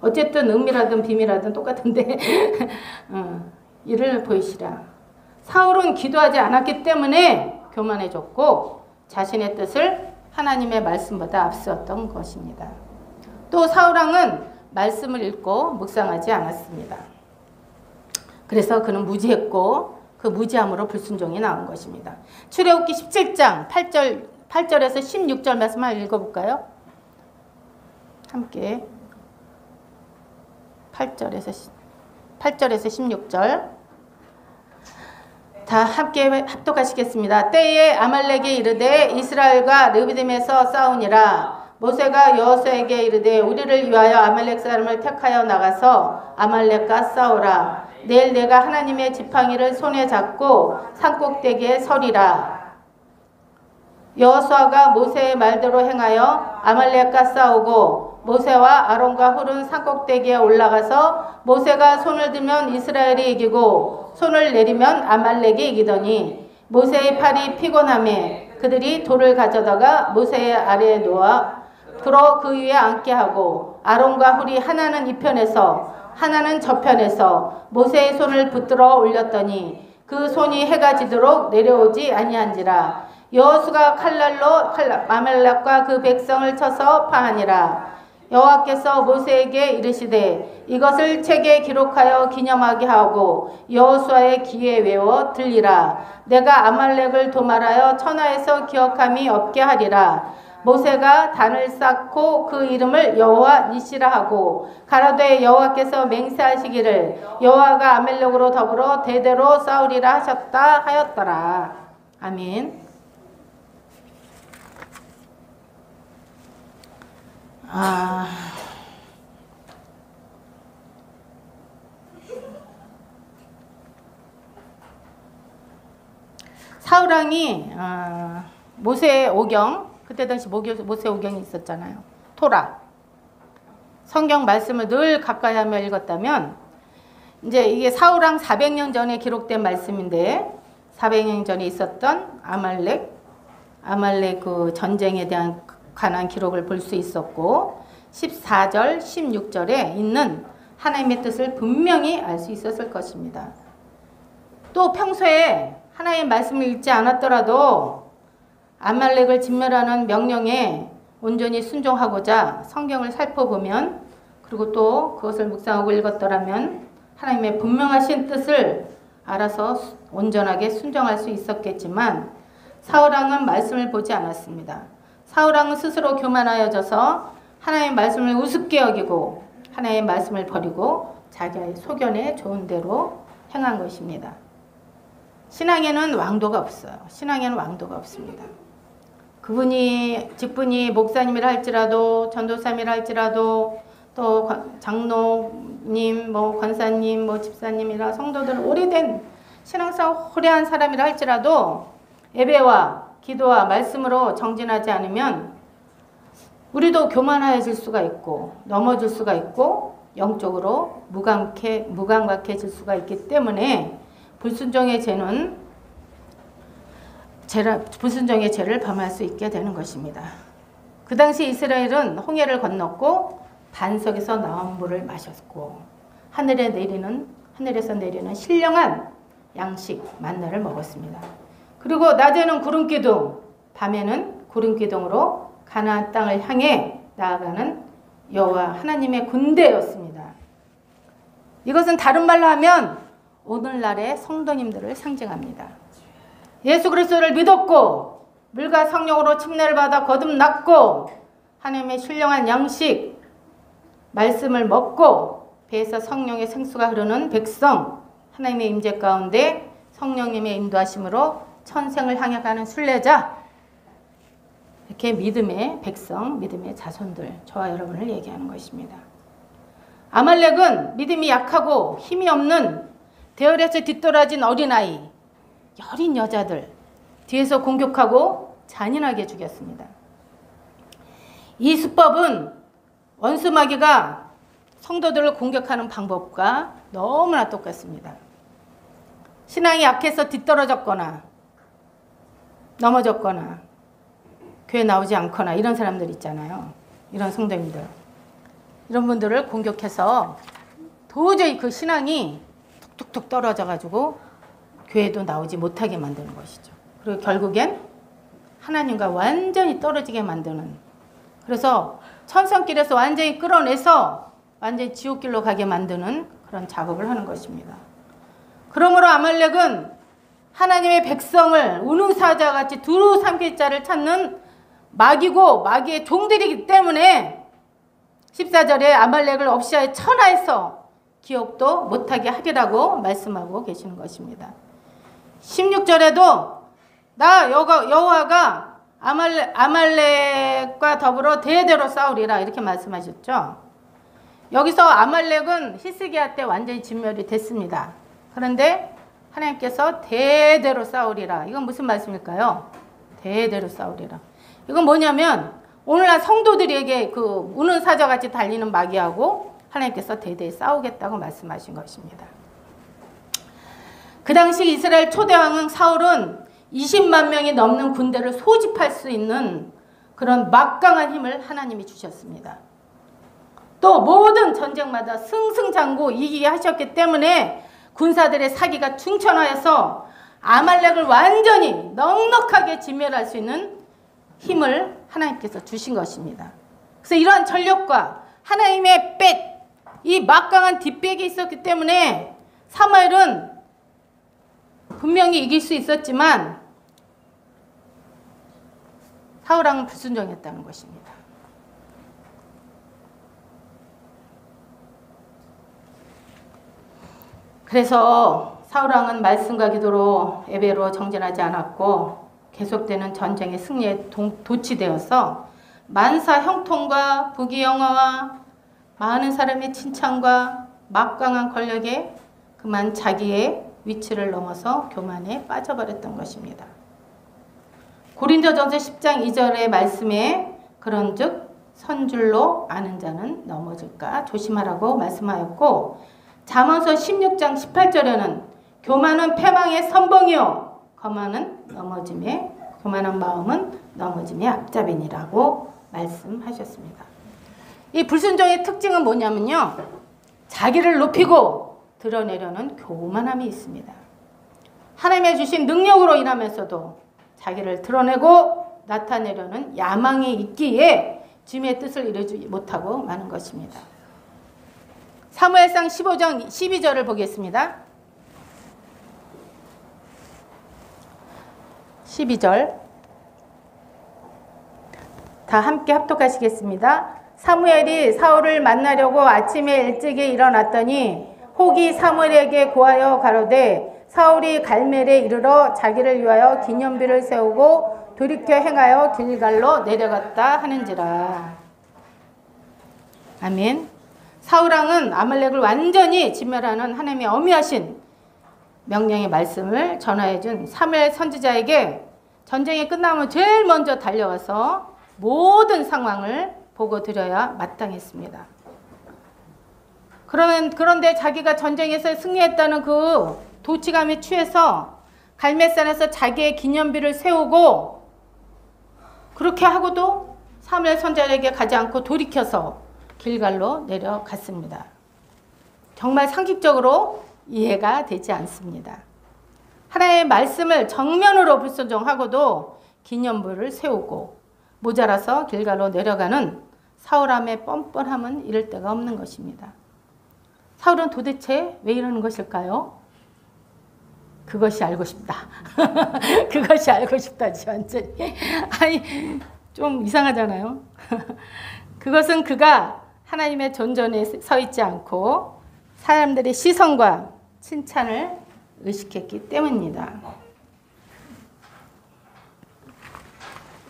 어쨌든 은밀하든 비밀하든 똑같은데 일을 보이시라. 사울은 기도하지 않았기 때문에 교만해졌고 자신의 뜻을 하나님의 말씀보다 앞세웠던 것입니다. 또 사울왕은 말씀을 읽고 묵상하지 않았습니다. 그래서 그는 무지했고 그 무지함으로 불순종이 나온 것입니다. 출애굽기 17장 8절에서 16절 말씀 한번 읽어볼까요? 함께 8절에서 16절 다 함께 합독하시겠습니다. 때에 아말렉이 이르되 이스라엘과 르비딤에서 싸우니라. 모세가 여호수아에게 이르되 우리를 위하여 아말렉 사람을 택하여 나가서 아말렉과 싸우라. 내일 내가 하나님의 지팡이를 손에 잡고 산꼭대기에 서리라. 여호수아가 모세의 말대로 행하여 아말렉과 싸우고 모세와 아론과 훌은 산꼭대기에 올라가서 모세가 손을 들면 이스라엘이 이기고 손을 내리면 아말렉이 이기더니 모세의 팔이 피곤하매 그들이 돌을 가져다가 모세의 아래에 놓아 들어 그 위에 앉게 하고 아론과 훌이 하나는 이 편에서 하나는 저 편에서 모세의 손을 붙들어 올렸더니 그 손이 해가 지도록 내려오지 아니한지라. 여호수가 칼날로 아말렉과 그 백성을 쳐서 파하니라. 여호와께서 모세에게 이르시되 이것을 책에 기록하여 기념하게 하고 여호수아의 귀에 외워 들리라. 내가 아말렉을 도말하여 천하에서 기억함이 없게 하리라. 모세가 단을 쌓고 그 이름을 여호와 니시라 하고 가라되 여호와께서 맹세하시기를 여호와가 아말렉으로 더불어 대대로 싸우리라 하셨다 하였더라. 아멘. 사울왕이 모세 오경, 그때 당시 모세 오경이 있었잖아요. 토라. 성경 말씀을 늘 가까이 하며 읽었다면 이제 이게 사울왕 400년 전에 기록된 말씀인데 400년 전에 있었던 아말렉 그 전쟁에 대한 관한 기록을 볼 수 있었고 14절, 16절에 있는 하나님의 뜻을 분명히 알 수 있었을 것입니다. 또 평소에 하나님의 말씀을 읽지 않았더라도 아말렉을 진멸하는 명령에 온전히 순종하고자 성경을 살펴보면 그리고 또 그것을 묵상하고 읽었더라면 하나님의 분명하신 뜻을 알아서 온전하게 순종할 수 있었겠지만 사울왕은 말씀을 보지 않았습니다. 사울왕은 스스로 교만하여져서 하나님의 말씀을 우습게 여기고 하나님의 말씀을 버리고 자기의 소견에 좋은 대로 행한 것입니다. 신앙에는 왕도가 없어요. 신앙에는 왕도가 없습니다. 그분이 직분이 목사님이라 할지라도 전도사님이라 할지라도 또 장로님, 권사님, 집사님이라 성도들 오래된 신앙상 오래한 사람이라 할지라도 예배와 기도와 말씀으로 정진하지 않으면 우리도 교만해질 수가 있고 넘어질 수가 있고 영적으로 무감각해질 수가 있기 때문에 불순종의 죄를 범할 수 있게 되는 것입니다. 그 당시 이스라엘은 홍해를 건넜고 반석에서 나온 물을 마셨고 하늘에서 내리는 신령한 양식 만나를 먹었습니다. 그리고 낮에는 구름기둥, 밤에는 구름기둥으로 가나안 땅을 향해 나아가는 여호와 하나님의 군대였습니다. 이것은 다른 말로 하면 오늘날의 성도님들을 상징합니다. 예수 그리스도를 믿었고 물과 성령으로 침례를 받아 거듭났고 하나님의 신령한 양식 말씀을 먹고 배에서 성령의 생수가 흐르는 백성, 하나님의 임재 가운데 성령님의 인도하심으로 천생을 향해 가는 순례자, 이렇게 믿음의 백성, 믿음의 자손들, 저와 여러분을 얘기하는 것입니다. 아말렉은 믿음이 약하고 힘이 없는 대열에서 뒤떨어진 어린아이, 여린 여자들 뒤에서 공격하고 잔인하게 죽였습니다. 이 수법은 원수 마귀가 성도들을 공격하는 방법과 너무나 똑같습니다. 신앙이 약해서 뒤떨어졌거나 넘어졌거나 교회 나오지 않거나 이런 사람들 있잖아요. 이런 성도님들. 이런 분들을 공격해서 도저히 그 신앙이 툭툭툭 떨어져가지고 교회도 나오지 못하게 만드는 것이죠. 그리고 결국엔 하나님과 완전히 떨어지게 만드는, 그래서 천성길에서 완전히 끌어내서 완전히 지옥길로 가게 만드는 그런 작업을 하는 것입니다. 그러므로 아말렉은 하나님의 백성을 우는 사자같이 두루 삼킬 자를 찾는 마귀고 마귀의 종들이기 때문에 14절에 아말렉을 없이하여 천하에서 기억도 못하게 하리라고 말씀하고 계시는 것입니다. 16절에도 나 여호와가 아말렉과 더불어 대대로 싸우리라 이렇게 말씀하셨죠. 여기서 아말렉은 히스기야 때 완전히 진멸이 됐습니다. 그런데 하나님께서 대대로 싸우리라. 이건 무슨 말씀일까요? 대대로 싸우리라. 이건 뭐냐면 오늘날 성도들에게 그 우는 사자같이 달리는 마귀하고 하나님께서 대대히 싸우겠다고 말씀하신 것입니다. 그 당시 이스라엘 초대왕은 사울은 20만 명이 넘는 군대를 소집할 수 있는 그런 막강한 힘을 하나님이 주셨습니다. 또 모든 전쟁마다 승승장구 이기게 하셨기 때문에 군사들의 사기가 충천하여서 아말렉을 완전히 넉넉하게 진멸할 수 있는 힘을 하나님께서 주신 것입니다. 그래서 이러한 전력과 하나님의 이 막강한 뒷백이 있었기 때문에 사무엘은 분명히 이길 수 있었지만 사울왕은 불순종했다는 것입니다. 그래서 사울왕은 말씀과 기도로 예배로 정진하지 않았고 계속되는 전쟁의 승리에 도취되어서 만사 형통과 부귀영화와 많은 사람의 칭찬과 막강한 권력에 그만 자기의 위치를 넘어서 교만에 빠져버렸던 것입니다. 고린도전서 10장 2절의 말씀에 그런즉 선줄로 아는 자는 넘어질까 조심하라고 말씀하였고, 잠언서 16장 18절에는 교만은 패망의 선봉이요 교만한 마음은 넘어짐의 앞잡이니라고 말씀하셨습니다. 이 불순종의 특징은 뭐냐면요, 자기를 높이고 드러내려는 교만함이 있습니다. 하나님의 주신 능력으로 일하면서도 자기를 드러내고 나타내려는 야망이 있기에 주님의 뜻을 이루지 못하고 마는 것입니다. 사무엘상 15장 12절을 보겠습니다. 12절 다 함께 합독하시겠습니다. 사무엘이 사울을 만나려고 아침에 일찍이 일어났더니 혹이 사무엘에게 고하여 가로되 사울이 갈멜에 이르러 자기를 위하여 기념비를 세우고 돌이켜 행하여 길갈로 내려갔다 하는지라. 아멘. 사울왕은 아말렉을 완전히 진멸하는 하나님의 어미하신 명령의 말씀을 전하여준 사무엘 선지자에게 전쟁이 끝나면 제일 먼저 달려와서 모든 상황을 보고 드려야 마땅했습니다. 그런데 자기가 전쟁에서 승리했다는 그 도취감에 취해서 갈멜산에서 자기의 기념비를 세우고 그렇게 하고도 사무엘 선지자에게 가지 않고 돌이켜서 길갈로 내려갔습니다. 정말 상식적으로 이해가 되지 않습니다. 하나님의 말씀을 정면으로 불순종하고도 기념비를 세우고 모자라서 길갈로 내려가는 사울함의 뻔뻔함은 이를 데가 없는 것입니다. 사울은 도대체 왜 이러는 것일까요? 그것이 알고 싶다. 그것이 알고 싶다지 완전히. 아니 좀 이상하잖아요. 그것은 그가 하나님의 존전에 서 있지 않고 사람들의 시선과 칭찬을 의식했기 때문입니다.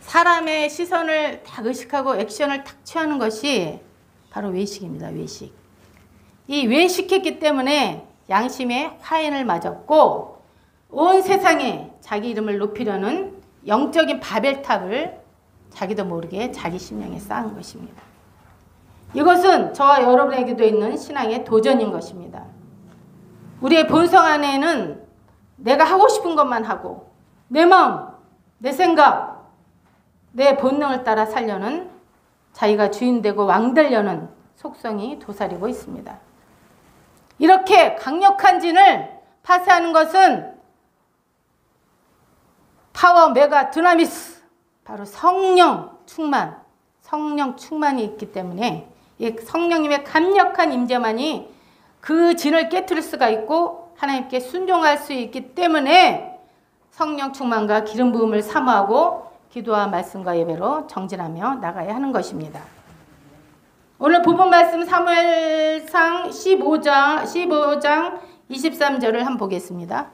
사람의 시선을 딱 의식하고 액션을 탁 취하는 것이 바로 외식입니다. 외식. 이 외식했기 때문에 양심에 화인을 맞았고 온 세상에 자기 이름을 높이려는 영적인 바벨탑을 자기도 모르게 자기 심령에 쌓은 것입니다. 이것은 저와 여러분에게도 있는 신앙의 도전인 것입니다. 우리의 본성 안에는 내가 하고 싶은 것만 하고 내 마음, 내 생각, 내 본능을 따라 살려는 자기가 주인 되고 왕 되려는 속성이 도사리고 있습니다. 이렇게 강력한 진을 파쇄하는 것은 파워 메가 드나미스, 바로 성령 충만이 있기 때문에 이 성령님의 강력한 임재만이 그 진을 깨트릴 수가 있고 하나님께 순종할 수 있기 때문에 성령 충만과 기름 부음을 사모하고 기도와 말씀과 예배로 정진하며 나가야 하는 것입니다. 오늘 본문 말씀 사무엘상 15장 23절을 한번 보겠습니다.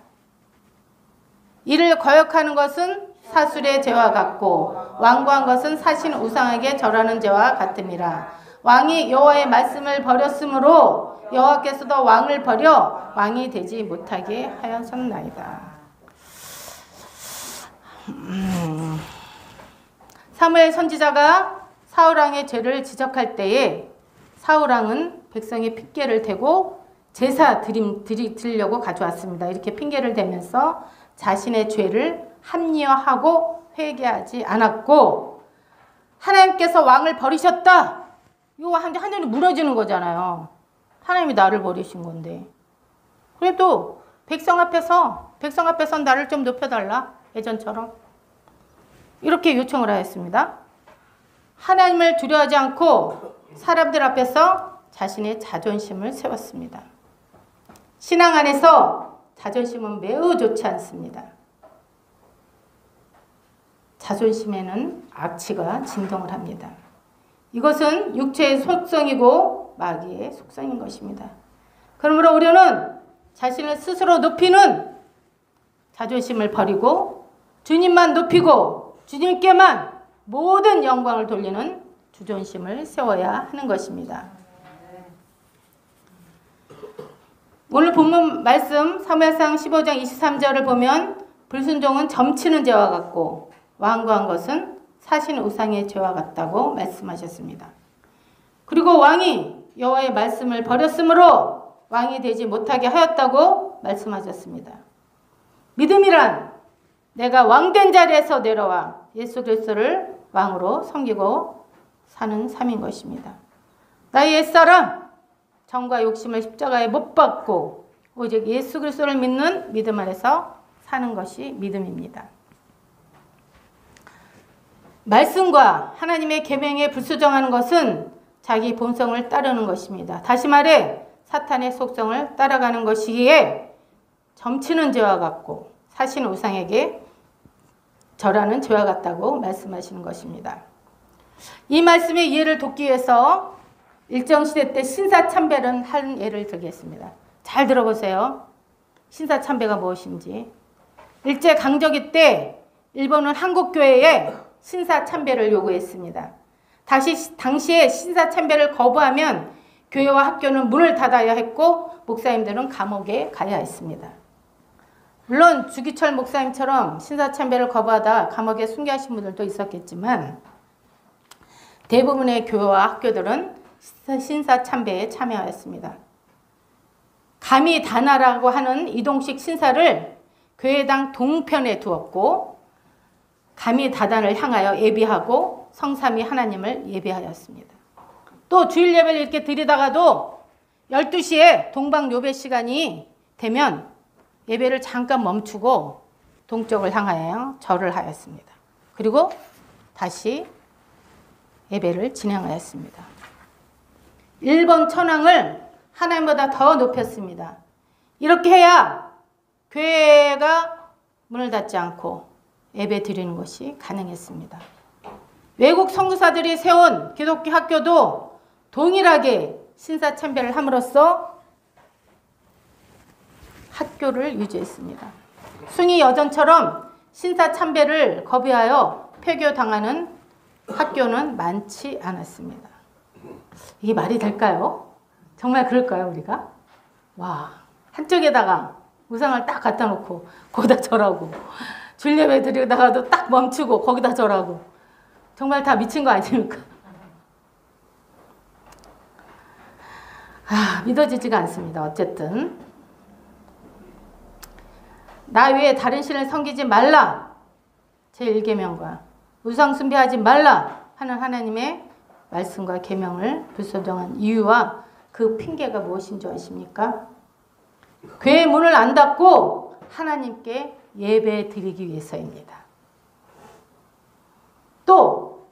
이를 거역하는 것은 사술의 죄와 같고 완고한 것은 사신 우상에게 절하는 죄와 같음이라. 왕이 여호와의 말씀을 버렸으므로 여호와께서도 왕을 버려 왕이 되지 못하게 하였었나이다. 사무엘 선지자가 사울왕의 죄를 지적할 때에 사울왕은 백성의 핑계를 대고 제사 드리려고 가져왔습니다. 이렇게 핑계를 대면서 자신의 죄를 합리화하고 회개하지 않았고 하나님께서 왕을 버리셨다. 이거 하늘이 무너지는 거잖아요. 하나님이 나를 버리신 건데. 그래도 백성 앞에서 나를 좀 높여달라. 예전처럼. 이렇게 요청을 하였습니다. 하나님을 두려워하지 않고 사람들 앞에서 자신의 자존심을 세웠습니다. 신앙 안에서 자존심은 매우 좋지 않습니다. 자존심에는 악취가 진동을 합니다. 이것은 육체의 속성이고 마귀의 속성인 것입니다. 그러므로 우리는 자신을 스스로 높이는 자존심을 버리고 주님만 높이고 주님께만 모든 영광을 돌리는 주존심을 세워야 하는 것입니다. 오늘 본문 말씀 사무엘상 15장 23절을 보면 불순종은 점치는 죄와 같고 완고한 것은 사신 우상의 죄와 같다고 말씀하셨습니다. 그리고 왕이 여호와의 말씀을 버렸으므로 왕이 되지 못하게 하였다고 말씀하셨습니다. 믿음이란 내가 왕된 자리에서 내려와 예수 그리스도를 왕으로 섬기고 사는 삶인 것입니다. 나의 옛사람 정과 욕심을 십자가에 못 박고 오직 예수 그리스도를 믿는 믿음 안에서 사는 것이 믿음입니다. 말씀과 하나님의 계명에 불수종하는 것은 자기 본성을 따르는 것입니다. 다시 말해 사탄의 속성을 따라가는 것이기에 점치는 죄와 같고 사신 우상에게 절하는 죄와 같다고 말씀하시는 것입니다. 이 말씀의 이해를 돕기 위해서 일정시대 때 신사참배를 한 예를 들겠습니다. 잘 들어보세요. 신사참배가 무엇인지. 일제강점기 때 일본은 한국교회에 신사참배를 요구했습니다. 당시에 신사참배를 거부하면 교회와 학교는 문을 닫아야 했고 목사님들은 감옥에 가야 했습니다. 물론 주기철 목사님처럼 신사참배를 거부하다 감옥에 순교하신 분들도 있었겠지만 대부분의 교회와 학교들은 신사참배에 참여하였습니다. 감히다나라고 하는 이동식 신사를 교회당 동편에 두었고 감히다단을 향하여 예배하고 성삼위 하나님을 예배하였습니다. 또 주일 예배를 이렇게 드리다가도 12시에 동방 요배 시간이 되면 예배를 잠깐 멈추고 동쪽을 향하여 절을 하였습니다. 그리고 다시 예배를 진행하였습니다. 일본 천황을 하나님보다 더 높였습니다. 이렇게 해야 교회가 문을 닫지 않고 예배 드리는 것이 가능했습니다. 외국 선교사들이 세운 기독교 학교도 동일하게 신사참배를 함으로써 학교를 유지했습니다. 숭이 여전처럼 신사참배를 거부하여 폐교당하는 학교는 많지 않았습니다. 이게 말이 될까요? 정말 그럴까요, 우리가? 와, 한쪽에다가 우상을 딱 갖다 놓고 거기다 절하고 줄 예배 드리다가도 딱 멈추고 거기다 절하고 정말 다 미친 거 아닙니까? 믿어지지가 않습니다. 어쨌든 나 외에 다른 신을 섬기지 말라 제1계명과 우상 숭배하지 말라 하는 하나님의 말씀과 계명을 불순종한 이유와 그 핑계가 무엇인 줄 아십니까? 교회 문을 안 닫고 하나님께 예배 드리기 위해서입니다. 또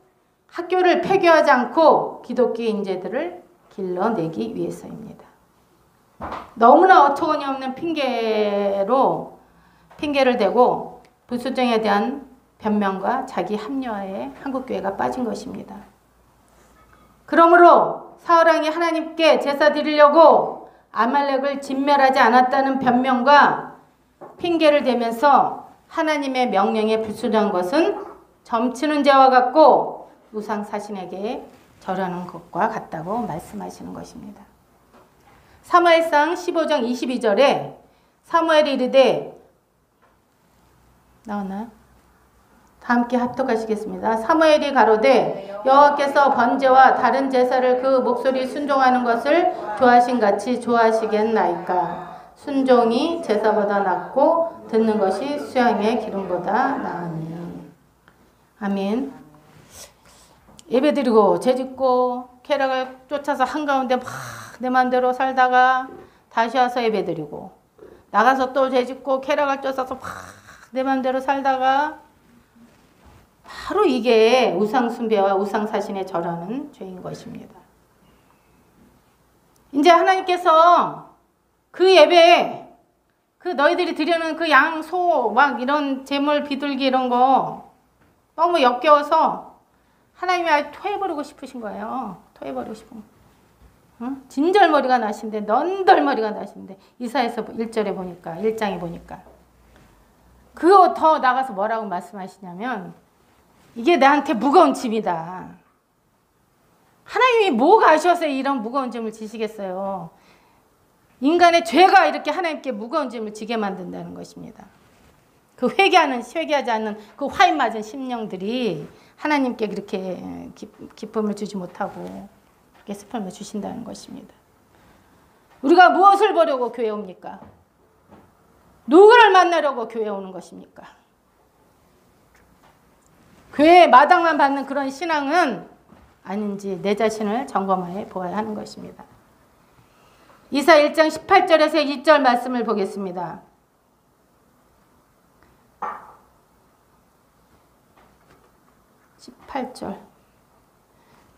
학교를 폐교하지 않고 기독교 인재들을 길러내기 위해서입니다. 너무나 어처구니 없는 핑계를 대고 불순종에 대한 변명과 자기 합리화에 한국교회가 빠진 것입니다. 그러므로 사울왕이 하나님께 제사 드리려고 아말렉을 진멸하지 않았다는 변명과 핑계를 대면서 하나님의 명령에 불순종한 것은 점치는 죄와 같고 우상 사신에게 절하는 것과 같다고 말씀하시는 것입니다. 사무엘상 15장 22절에 사무엘이 이르되 나왔나요? 다 함께 합독하시겠습니다. 사무엘이 가로되 여호와께서 번제와 다른 제사를 그 목소리 순종하는 것을 좋아하신 같이 좋아하시겠나이까. 순종이 제사보다 낫고 듣는 것이 수양의 기름보다 나으니. 아멘. 예배드리고 죄짓고 쾌락을 쫓아서 한가운데 막 내 마음대로 살다가 다시 와서 예배드리고 나가서 또 죄짓고 쾌락을 쫓아서 막 내 마음대로 살다가 바로 이게 우상숭배와 우상사신에 절하는 죄인 것입니다. 이제 하나님께서 그 예배에 그 너희들이 드리는 그 양, 소, 막 이런 재물, 비둘기 이런 거 너무 역겨워서 하나님이 아예 토해버리고 싶으신 거예요. 토해버리고 싶은 거. 응? 진절머리가 나신데 넌덜머리가 나신데 이사야서 1절에 보니까 1장에 보니까 그거 더 나가서 뭐라고 말씀하시냐면 이게 나한테 무거운 짐이다. 하나님이 뭐가 아쉬워서 이런 무거운 짐을 지시겠어요. 인간의 죄가 이렇게 하나님께 무거운 짐을 지게 만든다는 것입니다. 그 회개하지 않는 그 화인 맞은 심령들이 하나님께 그렇게 기쁨을 주지 못하고 그렇게 슬픔을 주신다는 것입니다. 우리가 무엇을 보려고 교회 옵니까? 누구를 만나려고 교회 오는 것입니까? 교회 마당만 받는 그런 신앙은 아닌지 내 자신을 점검해 보아야 하는 것입니다. 이사 1장 18절에서 2절 말씀을 보겠습니다. 18절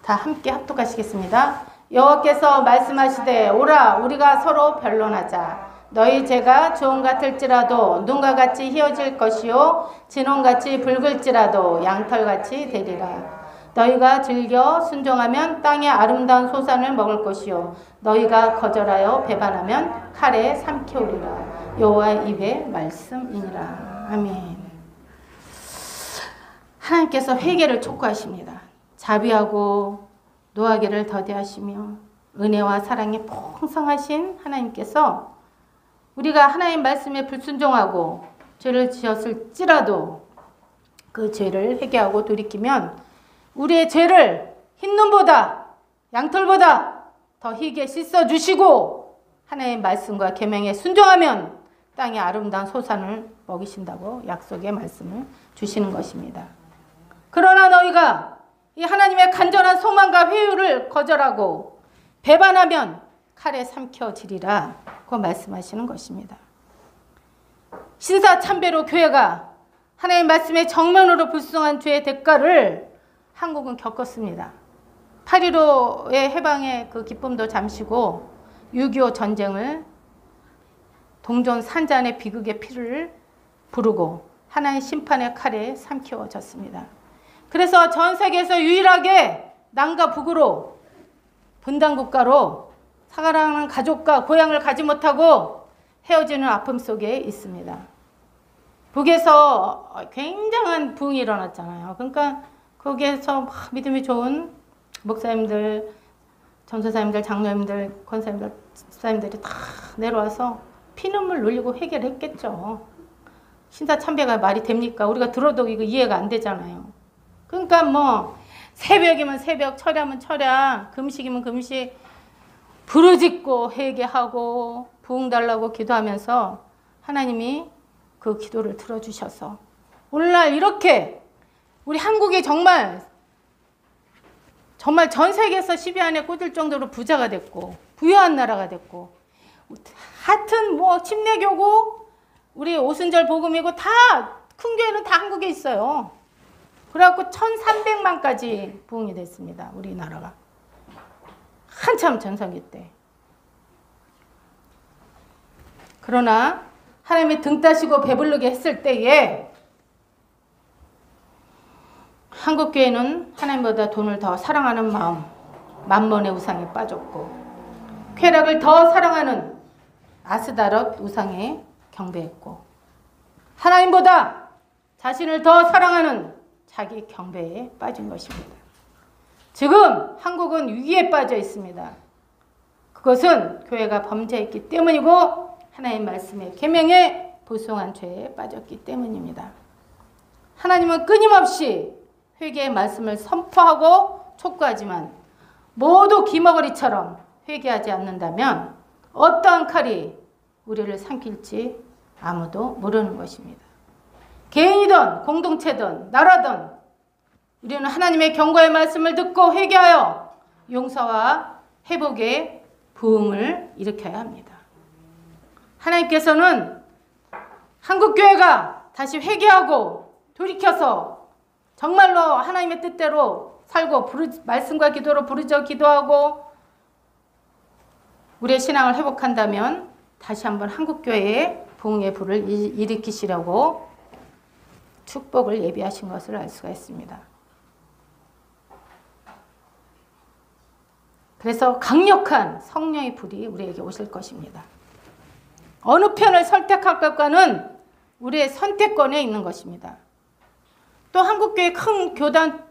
다 함께 합독하시겠습니다. 여호와께서 말씀하시되 오라 우리가 서로 변론하자. 너희 죄가 주홍 같을지라도 눈과 같이 희어질 것이요 진홍같이 붉을지라도 양털같이 되리라. 너희가 즐겨 순종하면 땅의 아름다운 소산을 먹을 것이요 너희가 거절하여 배반하면 칼에 삼켜오리라. 여호와의 입의 말씀이니라. 아멘. 하나님께서 회개를 촉구하십니다. 자비하고 노하기를 더디하시며 은혜와 사랑이 풍성하신 하나님께서 우리가 하나님 말씀에 불순종하고 죄를 지었을지라도 그 죄를 회개하고 돌이키면 우리의 죄를 흰눈보다 양털보다 더 희게 씻어주시고 하나님의 말씀과 계명에 순종하면 땅의 아름다운 소산을 먹이신다고 약속의 말씀을 주시는 것입니다. 그러나 너희가 이 하나님의 간절한 소망과 회유를 거절하고 배반하면 칼에 삼켜지리라 고 말씀하시는 것입니다. 신사참배로 교회가 하나님의 말씀에 정면으로 불순종한 죄의 대가를 한국은 겪었습니다. 8.15의 해방의 그 기쁨도 잠시고 6.25 전쟁을 동전 산잔의 비극의 피를 부르고 하나의 심판의 칼에 삼켜졌습니다. 그래서 전 세계에서 유일하게 남과 북으로 분단국가로 사랑하는 가족과 고향을 가지 못하고 헤어지는 아픔 속에 있습니다. 북에서 굉장한 부흥이 일어났잖아요. 그러니까 거기에서 막 믿음이 좋은 목사님들, 전도사님들, 장로님들, 권사님들, 집사님들이 다 내려와서 피눈물 흘리고 회개를 했겠죠. 신사참배가 말이 됩니까? 우리가 들어도 이거 이해가 안 되잖아요. 그러니까 뭐 새벽이면 새벽, 철야면 철야, 금식이면 금식, 부르짖고 회개하고 부흥 달라고 기도하면서 하나님이 그 기도를 들어주셔서 오늘날 이렇게 우리 한국이 정말 전 세계에서 10위 안에 꽂을 정도로 부자가 됐고 부유한 나라가 됐고, 하여튼 뭐 침례교고 우리 오순절 복음이고 다 큰 교회는 다 한국에 있어요. 그래갖고 1300만까지 부흥이 됐습니다. 우리나라가. 한참 전성기 때. 그러나 하나님이 등 따시고 배부르게 했을 때에 한국교회는 하나님보다 돈을 더 사랑하는 마음, 만몬의 우상에 빠졌고, 쾌락을 더 사랑하는 아스다롯 우상에 경배했고, 하나님보다 자신을 더 사랑하는 자기 경배에 빠진 것입니다. 지금 한국은 위기에 빠져 있습니다. 그것은 교회가 범죄했기 때문이고 하나님 말씀의 계명에 불순종한 죄에 빠졌기 때문입니다. 하나님은 끊임없이 회개의 말씀을 선포하고 촉구하지만 모두 기머거리처럼 회개하지 않는다면 어떠한 칼이 우리를 삼킬지 아무도 모르는 것입니다. 개인이든 공동체든 나라든 우리는 하나님의 경고의 말씀을 듣고 회개하여 용서와 회복의 부흥을 일으켜야 합니다. 하나님께서는 한국교회가 다시 회개하고 돌이켜서 정말로 하나님의 뜻대로 살고 말씀과 기도로 부르짖어 기도하고 우리의 신앙을 회복한다면 다시 한번 한국교회에 부흥의 불을 일으키시려고 축복을 예비하신 것을 알 수가 있습니다. 그래서 강력한 성령의 불이 우리에게 오실 것입니다. 어느 편을 선택할 것과는 우리의 선택권에 있는 것입니다. 또 한국교회 큰 교단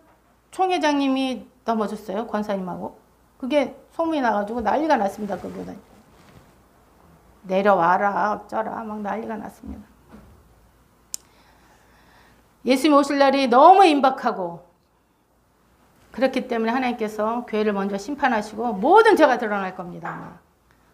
총회장님이 넘어졌어요. 권사님하고. 그게 소문이 나가지고 난리가 났습니다. 그 교단. 내려와라 어쩌라 막 난리가 났습니다. 예수님 오실 날이 너무 임박하고 그렇기 때문에 하나님께서 교회를 먼저 심판하시고 모든 죄가 드러날 겁니다.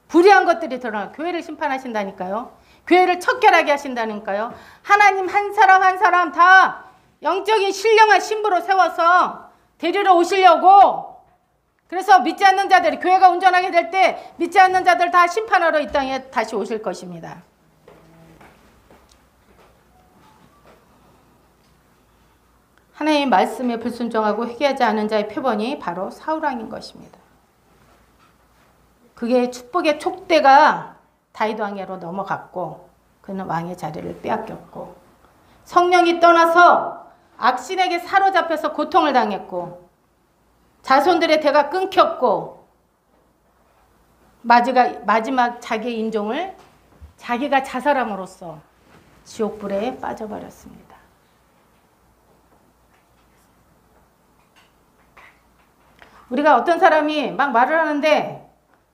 불의한 것들이 드러나 교회를 심판하신다니까요. 교회를 척결하게 하신다니까요. 하나님 한 사람 한 사람 다 영적인 신령한 신부로 세워서 데리러 오시려고, 그래서 믿지 않는 자들이 교회가 온전하게 될 때 믿지 않는 자들 다 심판하러 이 땅에 다시 오실 것입니다. 하나님의 말씀에 불순종하고 회개하지 않은 자의 표본이 바로 사울왕인 것입니다. 그게 축복의 촉대가 다윗 왕에로 넘어갔고 그는 왕의 자리를 빼앗겼고, 성령이 떠나서 악신에게 사로잡혀서 고통을 당했고, 자손들의 대가 끊겼고, 마지막 자기의 인종을 자기가 자살함으로써 지옥불에 빠져버렸습니다. 우리가 어떤 사람이 막 말을 하는데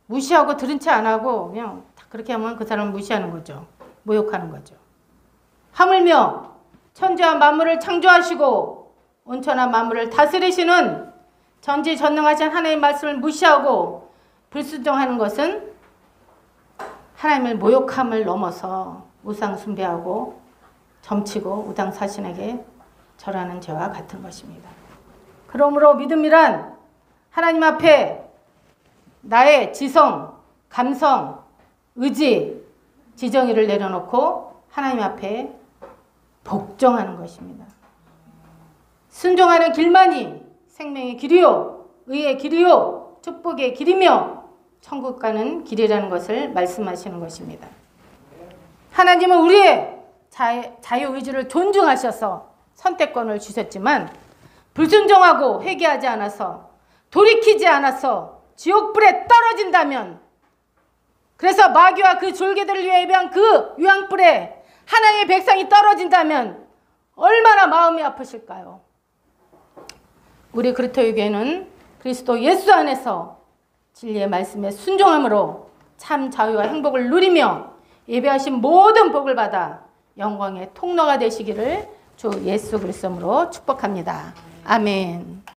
무시하고 들은 채 안 하고 그냥 그렇게 하면 그 사람을 무시하는 거죠. 모욕하는 거죠. 하물며 천지와 만물을 창조하시고 온천한 만물을 다스리시는 전지전능하신 하나님의 말씀을 무시하고 불순종하는 것은 하나님을 모욕함을 넘어서 우상 숭배하고 점치고 우상사신에게 절하는 죄와 같은 것입니다. 그러므로 믿음이란 하나님 앞에 나의 지성, 감성, 의지, 지정의를 내려놓고 하나님 앞에 복종하는 것입니다. 순종하는 길만이 생명의 길이요, 의의 길이요, 축복의 길이며 천국 가는 길이라는 것을 말씀하시는 것입니다. 하나님은 우리의 자유의지를 존중하셔서 선택권을 주셨지만 불순종하고 회개하지 않아서 돌이키지 않아서 지옥불에 떨어진다면, 그래서 마귀와 그 졸개들을 위해 예비한 그 유황불에 하나님의 백성이 떨어진다면 얼마나 마음이 아프실까요? 우리 그리스도교회는 그리스도 예수 안에서 진리의 말씀에 순종함으로 참 자유와 행복을 누리며 예배하신 모든 복을 받아 영광의 통로가 되시기를 주 예수 그리스도로 축복합니다. 아멘.